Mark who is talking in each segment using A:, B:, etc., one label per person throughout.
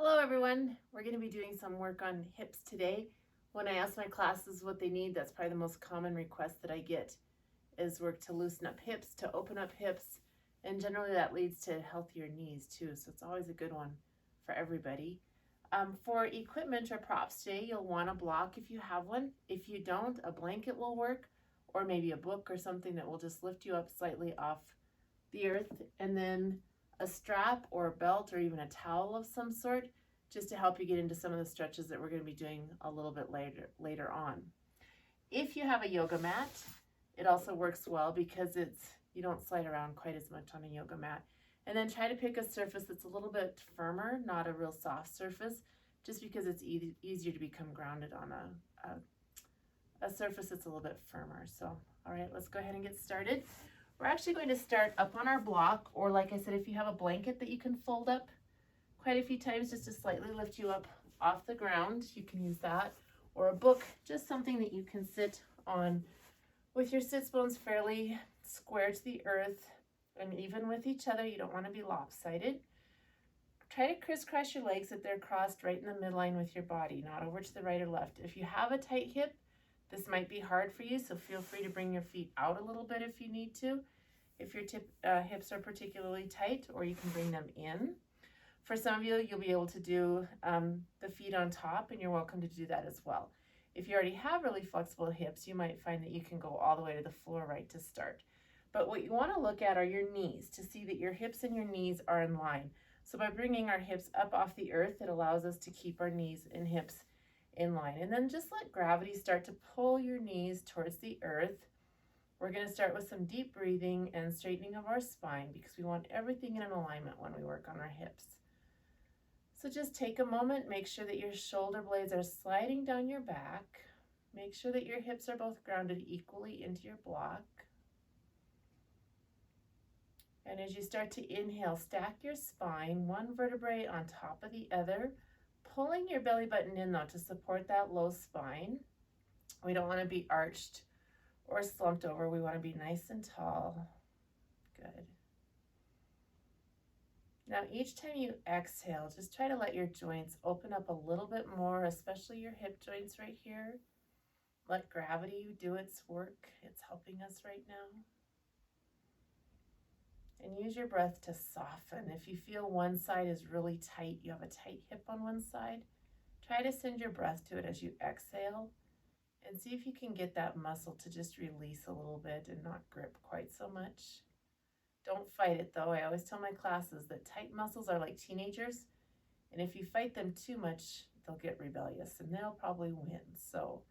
A: Hello everyone. We're going to be doing some work on hips today. When I ask my classes what they need, that's probably the most common request that I get is work to loosen up hips, to open up hips, and generally that leads to healthier knees too, so it's always a good one for everybody. For equipment or props today, you'll want a block if you have one. If you don't, a blanket will work, or maybe a book or something that will just lift you up slightly off the earth, and then a strap or a belt or even a towel of some sort just to help you get into some of the stretches that we're going to be doing a little bit later on. If you have a yoga mat, it also works well because you don't slide around quite as much on a yoga mat. And then try to pick a surface that's a little bit firmer, not a real soft surface, just because it's easier to become grounded on a surface that's a little bit firmer. So, all right, let's go ahead and get started. We're actually going to start up on our block, or like I said, if you have a blanket that you can fold up quite a few times just to slightly lift you up off the ground, you can use that, or a book, just something that you can sit on with your sits bones fairly square to the earth and even with each other. You don't want to be lopsided. Try to crisscross your legs that they're crossed right in the midline with your body, not over to the right or left. If you have a tight hip, this might be hard for you, so feel free to bring your feet out a little bit if you need to, if your hips are particularly tight, or you can bring them in. For some of you, you'll be able to do the feet on top, and you're welcome to do that as well. If you already have really flexible hips, you might find that you can go all the way to the floor right to start. But what you want to look at are your knees to see that your hips and your knees are in line. So by bringing our hips up off the earth, it allows us to keep our knees and hips in line. And then just let gravity start to pull your knees towards the earth. We're going to start with some deep breathing and straightening of our spine because we want everything in an alignment when we work on our hips. So just take a moment, make sure that your shoulder blades are sliding down your back. Make sure that your hips are both grounded equally into your block. And as you start to inhale, stack your spine, one vertebrae on top of the other, pulling your belly button in though to support that low spine. We don't want to be arched or slumped over. We want to be nice and tall. Good. Now each time you exhale, just try to let your joints open up a little bit more, especially your hip joints right here. Let gravity do its work. It's helping us right now. And use your breath to soften. If you feel one side is really tight, you have a tight hip on one side, try to send your breath to it as you exhale and see if you can get that muscle to just release a little bit and not grip quite so much. Don't fight it though. I always tell my classes that tight muscles are like teenagers, and if you fight them too much, they'll get rebellious and they'll probably win. So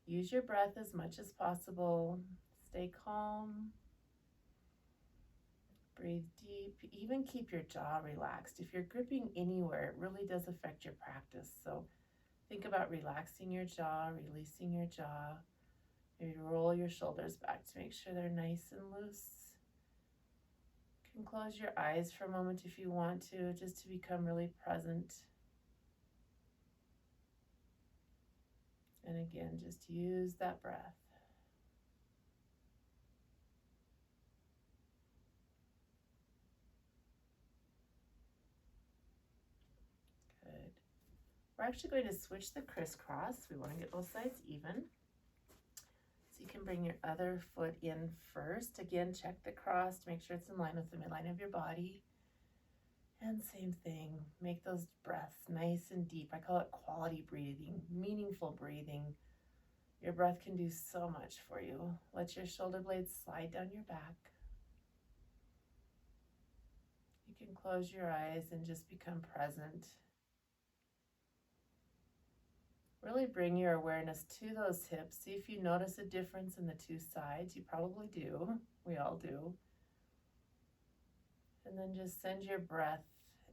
A: use your breath as much as possible. Stay calm. Breathe deep. Even keep your jaw relaxed. If you're gripping anywhere, it really does affect your practice. So think about relaxing your jaw, releasing your jaw. Maybe roll your shoulders back to make sure they're nice and loose. You can close your eyes for a moment if you want to, just to become really present. And again, just use that breath. Good. We're actually going to switch the crisscross. We want to get both sides even. So you can bring your other foot in first. Again, check the cross to make sure it's in line with the midline of your body. And same thing, make those breaths nice and deep. I call it quality breathing, meaningful breathing. Your breath can do so much for you. Let your shoulder blades slide down your back. You can close your eyes and just become present. Really bring your awareness to those hips. See if you notice a difference in the two sides. You probably do. We all do. And then just send your breath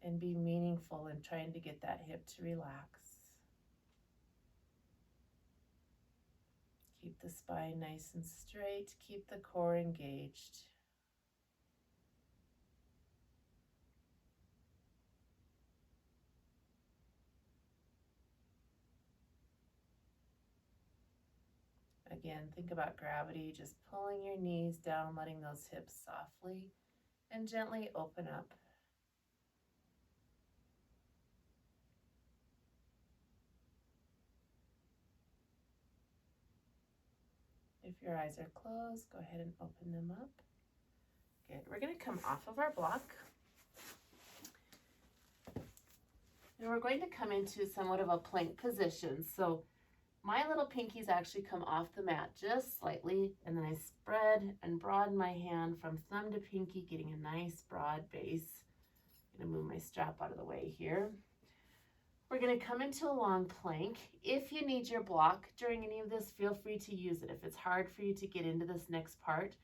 A: and be meaningful in trying to get that hip to relax. Keep the spine nice and straight. Keep the core engaged. Again, think about gravity, just pulling your knees down, letting those hips softly and gently open up. If your eyes are closed, go ahead and open them up. Good. We're going to come off of our block. And we're going to come into somewhat of a plank position. So my little pinkies actually come off the mat just slightly, and then I spread and broaden my hand from thumb to pinky, getting a nice broad base. I'm going to move my strap out of the way here. We're going to come into a long plank. If you need your block during any of this, feel free to use it. If it's hard for you to get into this next part,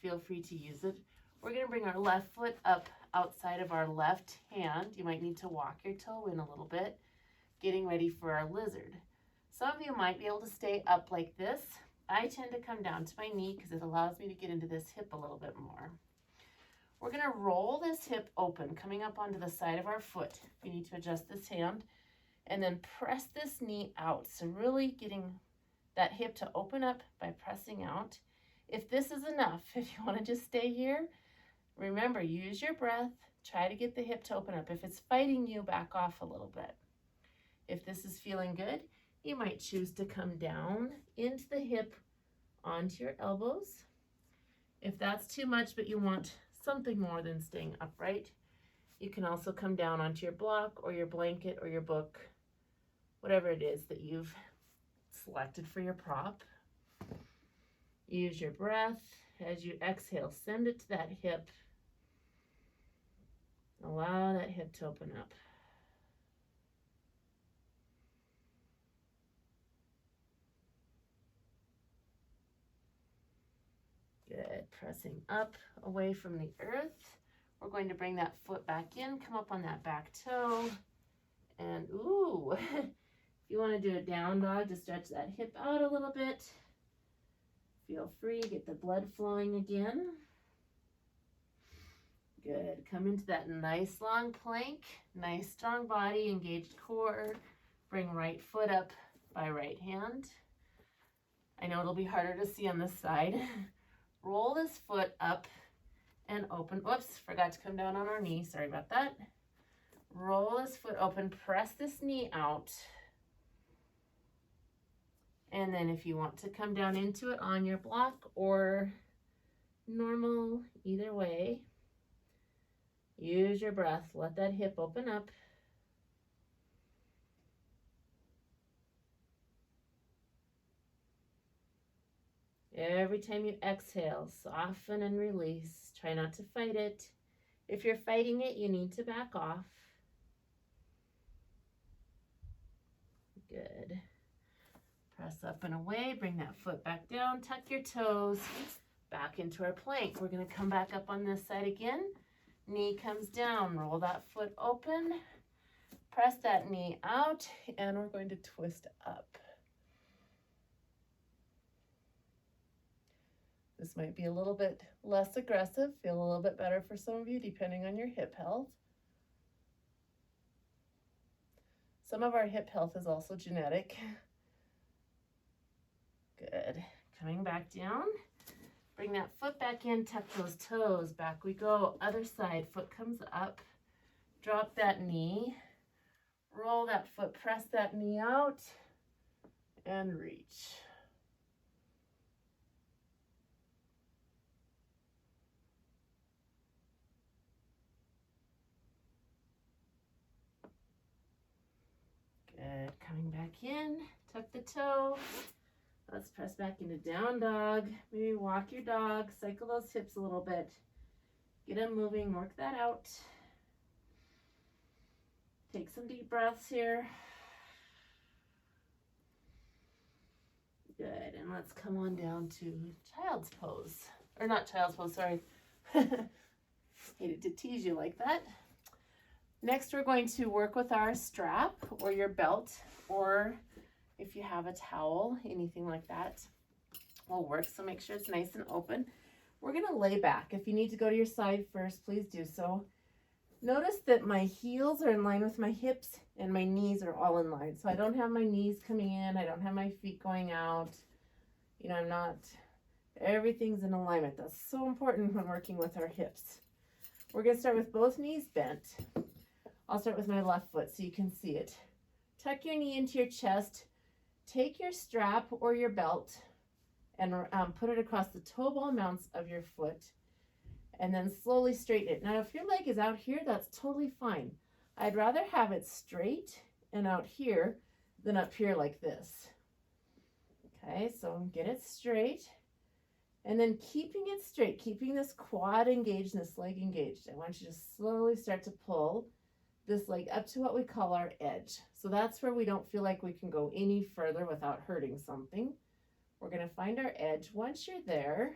A: feel free to use it. We're going to bring our left foot up outside of our left hand. You might need to walk your toe in a little bit, getting ready for our lizard. Some of you might be able to stay up like this. I tend to come down to my knee because it allows me to get into this hip a little bit more. We're going to roll this hip open, coming up onto the side of our foot. You need to adjust this hand. And then press this knee out. So really getting that hip to open up by pressing out. If this is enough, if you want to just stay here, remember, use your breath. Try to get the hip to open up. If it's fighting you, back off a little bit. If this is feeling good, you might choose to come down into the hip onto your elbows. If that's too much, but you want something more than staying upright, you can also come down onto your block or your blanket or your book, whatever it is that you've selected for your prop. Use your breath. As you exhale, send it to that hip. Allow that hip to open up. Good. Pressing up away from the earth. We're going to bring that foot back in, come up on that back toe. And ooh, if you want to do a down dog, just stretch that hip out a little bit. Feel free, get the blood flowing again. Good. Come into that nice long plank, nice strong body, engaged core. Bring right foot up by right hand. I know it'll be harder to see on this side. Roll this foot up and open. Whoops, forgot to come down on our knee. Sorry about that. Roll this foot open, press this knee out. And then if you want to come down into it on your block or normal, either way, use your breath. Let that hip open up. Every time you exhale, soften and release. Try not to fight it. If you're fighting it, you need to back off. Good. Press up and away. Bring that foot back down. Tuck your toes back into our plank. We're going to come back up on this side again. Knee comes down. Roll that foot open. Press that knee out. And we're going to twist up. This might be a little bit less aggressive, feel a little bit better for some of you depending on your hip health. Some of our hip health is also genetic. Good. Coming back down. Bring that foot back in, tuck those toes. Back we go. Other side, foot comes up. Drop that knee. Roll that foot, press that knee out, and reach. Good. Coming back in, tuck the toe. Let's press back into down dog. Maybe walk your dog, cycle those hips a little bit. Get them moving, work that out. Take some deep breaths here. Good, and let's come on down to child's pose. Or not child's pose, sorry. Hated to tease you like that. Next, we're going to work with our strap or your belt, or if you have a towel, anything like that will work. So make sure it's nice and open. We're going to lay back. If you need to go to your side first, please do so. Notice that my heels are in line with my hips and my knees are all in line. So I don't have my knees coming in. I don't have my feet going out. You know, everything's in alignment. That's so important when working with our hips. We're going to start with both knees bent. I'll start with my left foot so you can see it. Tuck your knee into your chest. Take your strap or your belt and put it across the toe ball mounts of your foot, and then slowly straighten it. Now, if your leg is out here, that's totally fine. I'd rather have it straight and out here than up here like this. Okay, so get it straight. And then keeping it straight, keeping this quad engaged and this leg engaged, I want you to slowly start to pull this leg up to what we call our edge. So that's where we don't feel like we can go any further without hurting something. We're going to find our edge. Once you're there,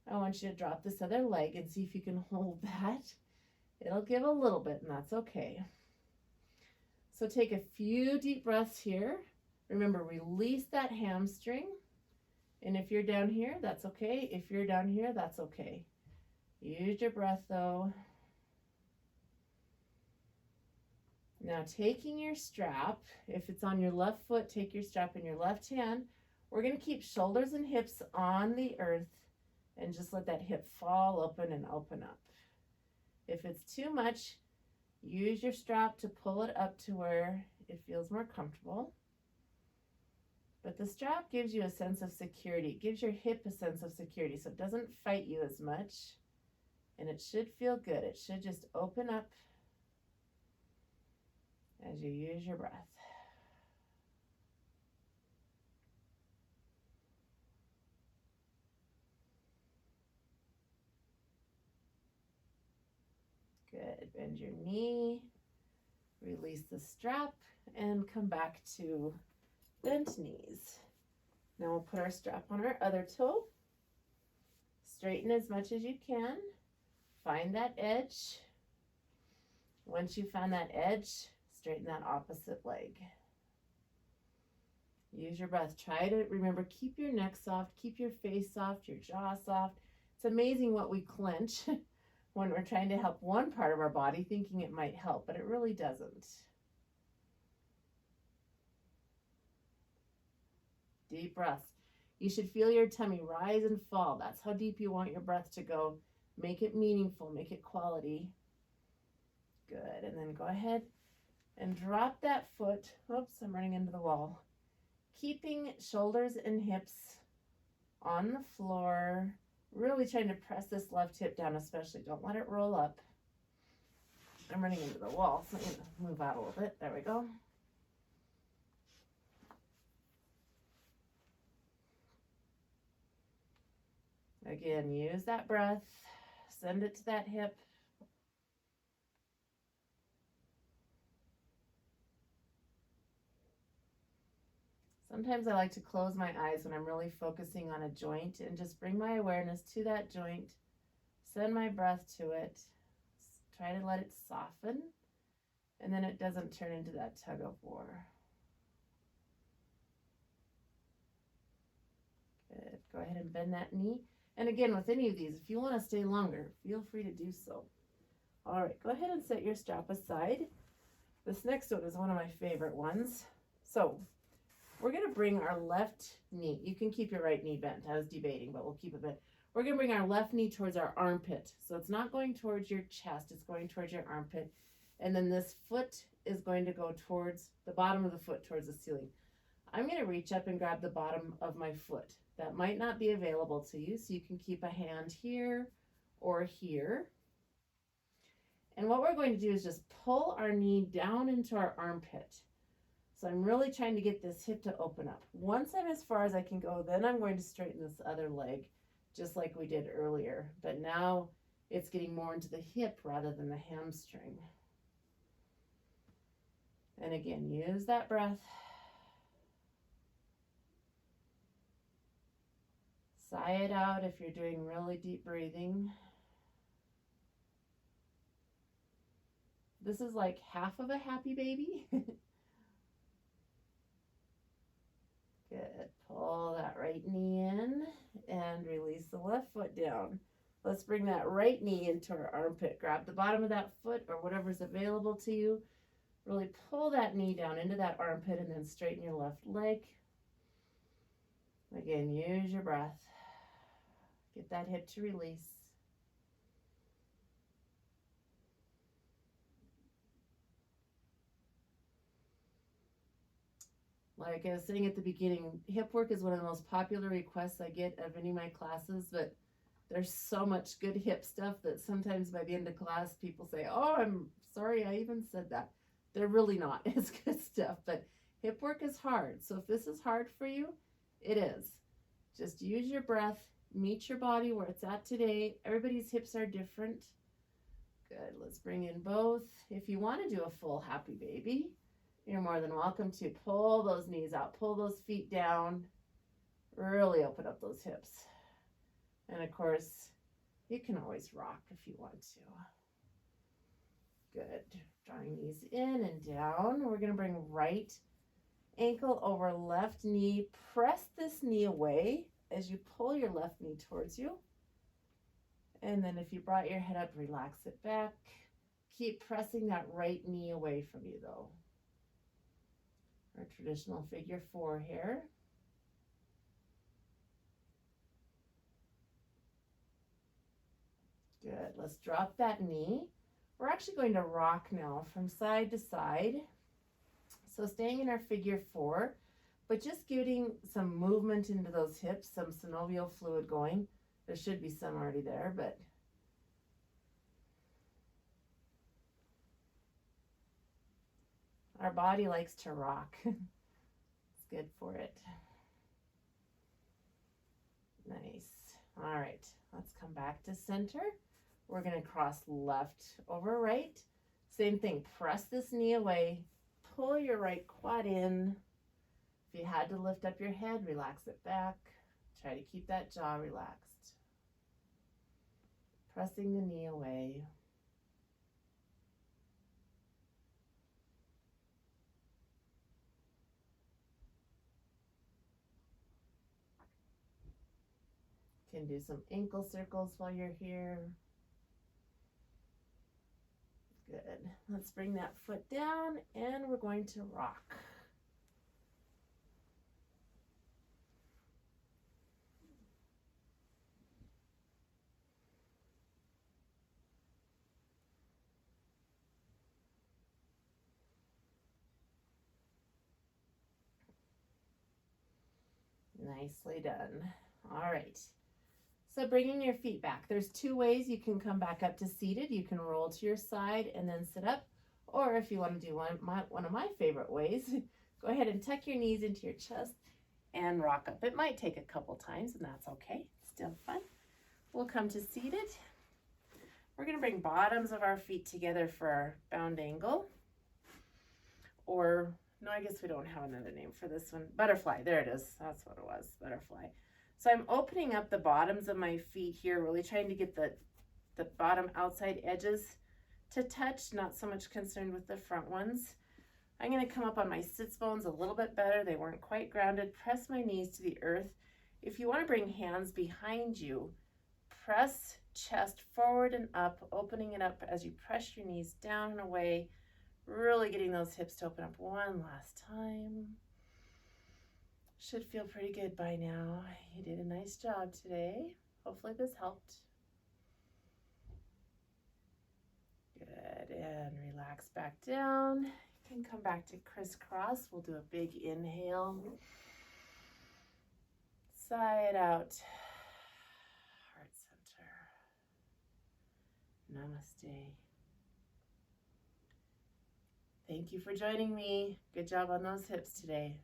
A: I want you to drop this other leg and see if you can hold that. It'll give a little bit, and that's okay. So take a few deep breaths here. Remember, release that hamstring. And if you're down here, that's okay. If you're down here, that's okay. Use your breath though. Now taking your strap, if it's on your left foot, take your strap in your left hand. We're going to keep shoulders and hips on the earth and just let that hip fall open and open up. If it's too much, use your strap to pull it up to where it feels more comfortable. But the strap gives you a sense of security. It gives your hip a sense of security, so it doesn't fight you as much. And it should feel good. It should just open up as you use your breath. Good. Bend your knee, release the strap, and come back to bent knees. Now we'll put our strap on our other toe. Straighten as much as you can. Find that edge. Once you found that edge, straighten that opposite leg. Use your breath. Try to remember, keep your neck soft, keep your face soft, your jaw soft. It's amazing what we clench when we're trying to help one part of our body, thinking it might help, but it really doesn't. Deep breaths. You should feel your tummy rise and fall. That's how deep you want your breath to go. Make it meaningful, make it quality. Good. And then go ahead and drop that foot. Oops, I'm running into the wall. Keeping shoulders and hips on the floor. Really trying to press this left hip down, especially. Don't let it roll up. I'm running into the wall, so I'm going to move out a little bit. There we go. Again, use that breath. Send it to that hip. Sometimes I like to close my eyes when I'm really focusing on a joint and just bring my awareness to that joint. Send my breath to it. Try to let it soften, and then it doesn't turn into that tug of war. Good. Go ahead and bend that knee. And again, with any of these, if you want to stay longer, feel free to do so. All right, go ahead and set your strap aside. This next one is one of my favorite ones. So we're going to bring our left knee. You can keep your right knee bent. I was debating, but we'll keep it bent. We're going to bring our left knee towards our armpit. So it's not going towards your chest. It's going towards your armpit. And then this foot is going to go towards the bottom of the foot, towards the ceiling. I'm going to reach up and grab the bottom of my foot. That might not be available to you, so you can keep a hand here or here. And what we're going to do is just pull our knee down into our armpit. So I'm really trying to get this hip to open up. Once I'm as far as I can go, then I'm going to straighten this other leg, just like we did earlier. But now it's getting more into the hip rather than the hamstring. And again, use that breath. Sigh it out if you're doing really deep breathing. This is like half of a happy baby. Good. Pull that right knee in and release the left foot down. Let's bring that right knee into our armpit. Grab the bottom of that foot or whatever's available to you. Really pull that knee down into that armpit and then straighten your left leg. Again, use your breath. Get that hip to release. Like I was saying at the beginning, hip work is one of the most popular requests I get of any of my classes, but there's so much good hip stuff that sometimes by the end of class, people say, oh, I'm sorry I even said that. They're really not. It's good stuff, but hip work is hard. So if this is hard for you, it is. Just use your breath, meet your body where it's at today. Everybody's hips are different. Good. Let's bring in both. If you want to do a full happy baby, you're more than welcome to. Pull those knees out, pull those feet down, really open up those hips. And of course, you can always rock if you want to. Good. Drawing these in and down. We're going to bring right ankle over left knee. Press this knee away as you pull your left knee towards you. And then if you brought your head up, relax it back. Keep pressing that right knee away from you though. Our traditional figure 4 here. Good. Let's drop that knee. We're actually going to rock now from side to side. So staying in our figure 4, but just getting some movement into those hips, some synovial fluid going. There should be some already there, but our body likes to rock. It's good for it. Nice. All right, let's come back to center. We're going to cross left over right. Same thing, press this knee away, pull your right quad in. If you had to lift up your head, relax it back. Try to keep that jaw relaxed. Pressing the knee away. You can do some ankle circles while you're here. Good. Let's bring that foot down and we're going to rock. Nicely done. All right. So bringing your feet back. There's 2 ways you can come back up to seated. You can roll to your side and then sit up. Or if you want to do one of my favorite ways, go ahead and tuck your knees into your chest and rock up. It might take a couple times and that's okay. It's still fun. We'll come to seated. We're going to bring bottoms of our feet together for our bound angle. Or, no, I guess we don't have another name for this one. Butterfly. There it is. That's what it was. Butterfly. So I'm opening up the bottoms of my feet here, really trying to get the bottom outside edges to touch, not so much concerned with the front ones. I'm going to come up on my sits bones a little bit better. They weren't quite grounded. Press my knees to the earth. If you want to bring hands behind you, press chest forward and up, opening it up as you press your knees down and away, really getting those hips to open up one last time. Should feel pretty good by now. You did a nice job today. Hopefully this helped. Good, and relax back down. You can come back to crisscross. We'll do a big inhale. Side out. Heart center. Namaste. Thank you for joining me. Good job on those hips today.